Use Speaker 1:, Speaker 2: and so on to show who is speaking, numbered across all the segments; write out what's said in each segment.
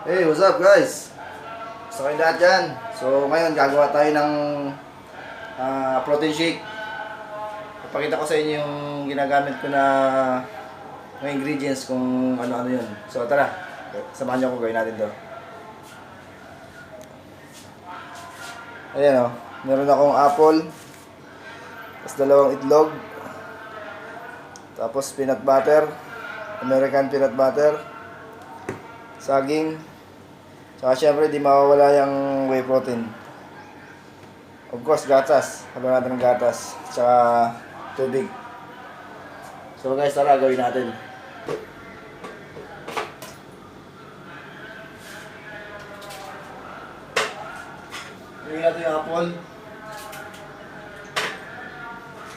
Speaker 1: Hey, what's up guys? Gusto kayo lahat dyan. So ngayon gagawa tayo ng protein shake. Ipakita ko sa inyo yung ginagamit ko na mga ingredients kung ano-ano yun. So tara, samahan nyo kung gawin natin to. Ayan o, meron akong apple, tapos 2 itlog, tapos peanut butter, American peanut butter, saging, saka syempre di mawawala yung whey protein. Of course, gatas. Haluan natin ng gatas. Tsaka tubig. So guys, tara gawin natin. Gawin natin yung apple.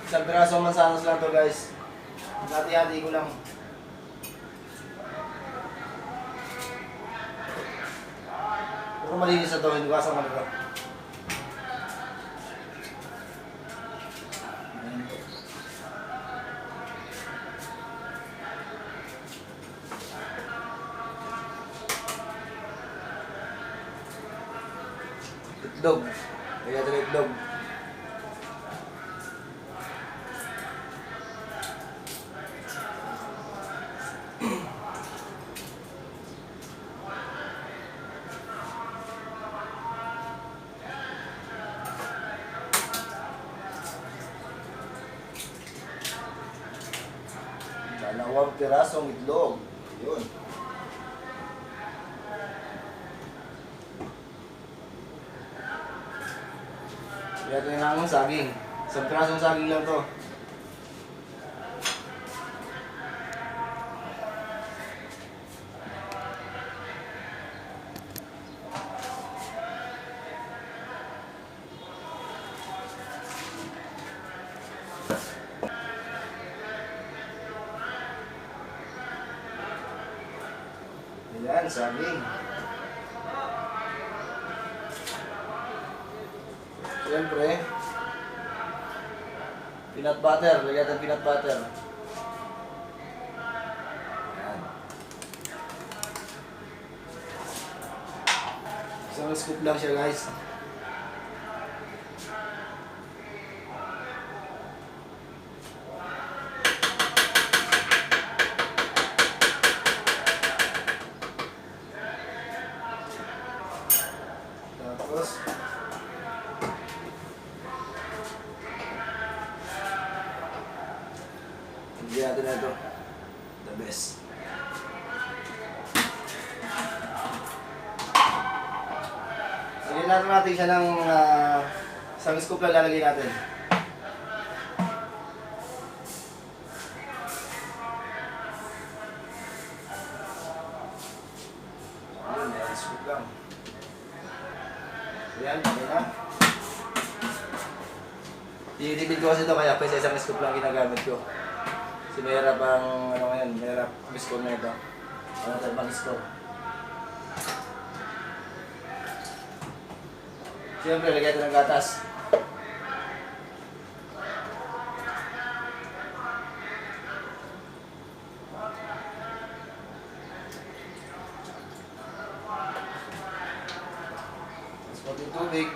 Speaker 1: Isang pirasong mansanas lang to guys. Hati-hati ko lang. Pero malinis na to, hindi ko asang malito. Itlog. Kaya ito na itlog. Dalawang pirasong itlog. Yun. Kaya ito yung namang saging. Isang pirasong saging lang to. Ayan, saging. Siyempre, peanut butter. Lagyan natin peanut butter. Ayan. Isang scoop lang siya guys. Tapos, hindi natin na ito. The best. Lagyan natin siya ng isang scoop lang lalagay natin. Ayan, isang scoop lang. Ayan, okay na. Tinitipid ko kasi ito kaya pa isang scoop lang ginagamit ko. Kasi mahirap ang ano ngayon, mahirap mag-score na ito. Ano tayo mag-score? Siyempre, lagyan ito ng gatas. Tapos pati tubig.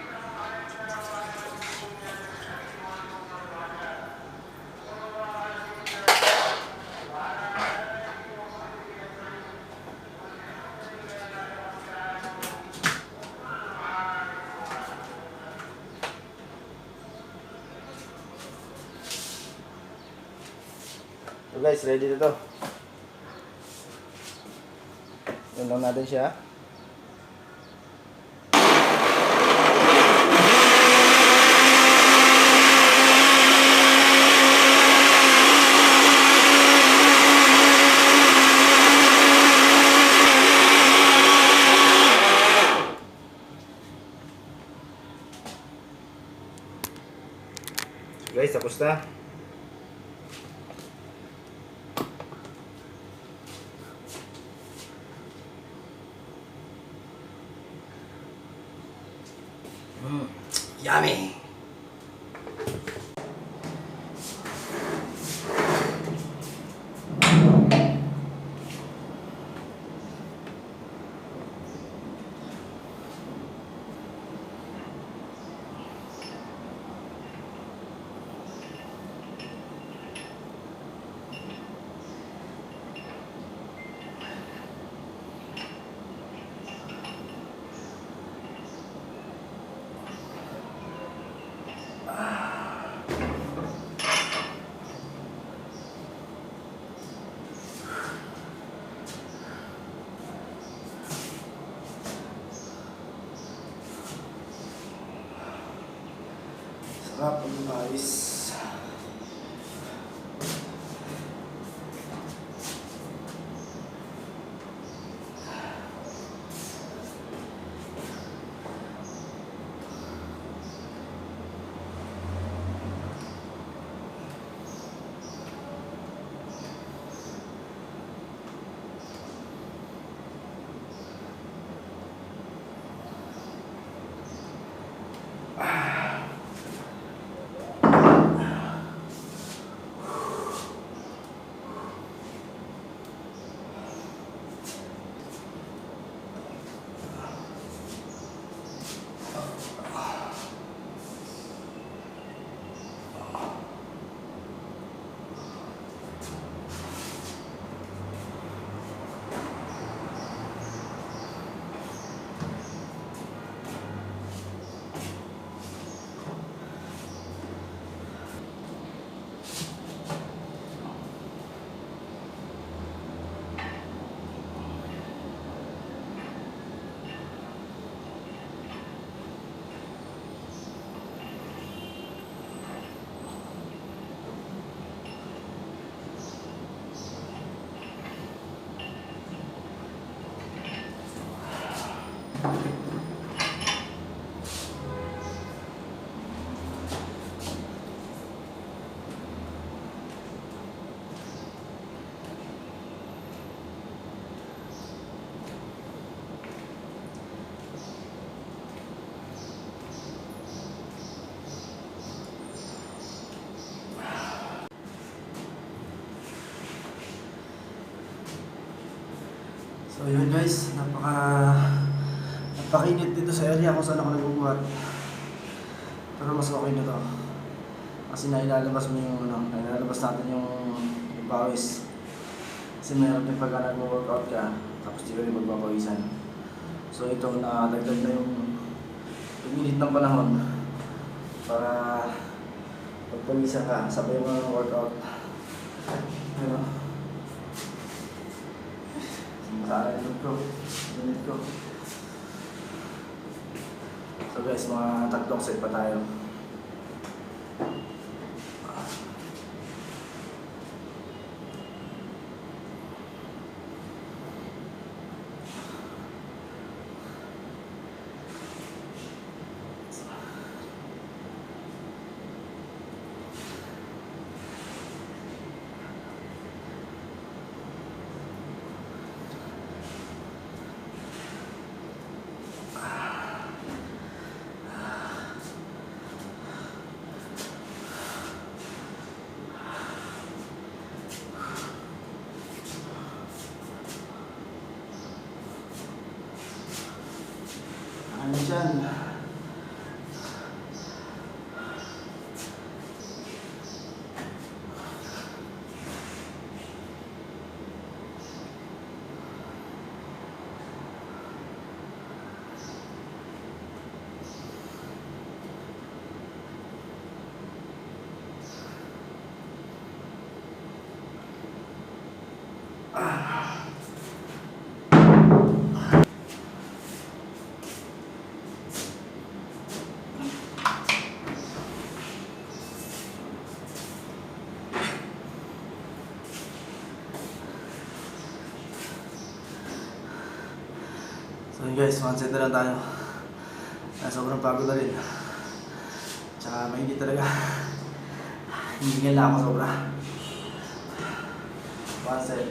Speaker 1: So guys, ready na to. Yan lang natin siya. So guys, tapos na. Yummy! Sarap ang ayos. So yun guys, napakainit dito sa area kung saan ako nagbubuhat. Pero mas okay na to. Kasi nailalabas mo yung nailalabas natin yung pawis. Kasi mayroon din pagka nag-workout ka, tapos di ka rin magpapawisan. So ito, nadagdag na yung minute ng panahon para magpawisan ka, sabay mo ng workout. Pero masala yung unit ko. So guys, mga 3 set pa tayo. Ano dyan? So yun guys, 1 set na lang tayo. Sobrang pagod na rin. Tsaka mainit talaga. Hindi lang ako sobra. 1 set.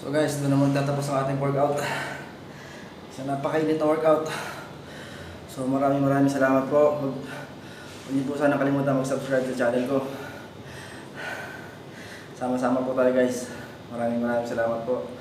Speaker 1: So guys, doon naman tatapos ang ating workout. Sa napakainit na workout. So maraming salamat po. Huwag niyo po sana kalimutan mag-subscribe sa channel ko. Sama-sama po tayo guys. Maraming salamat po.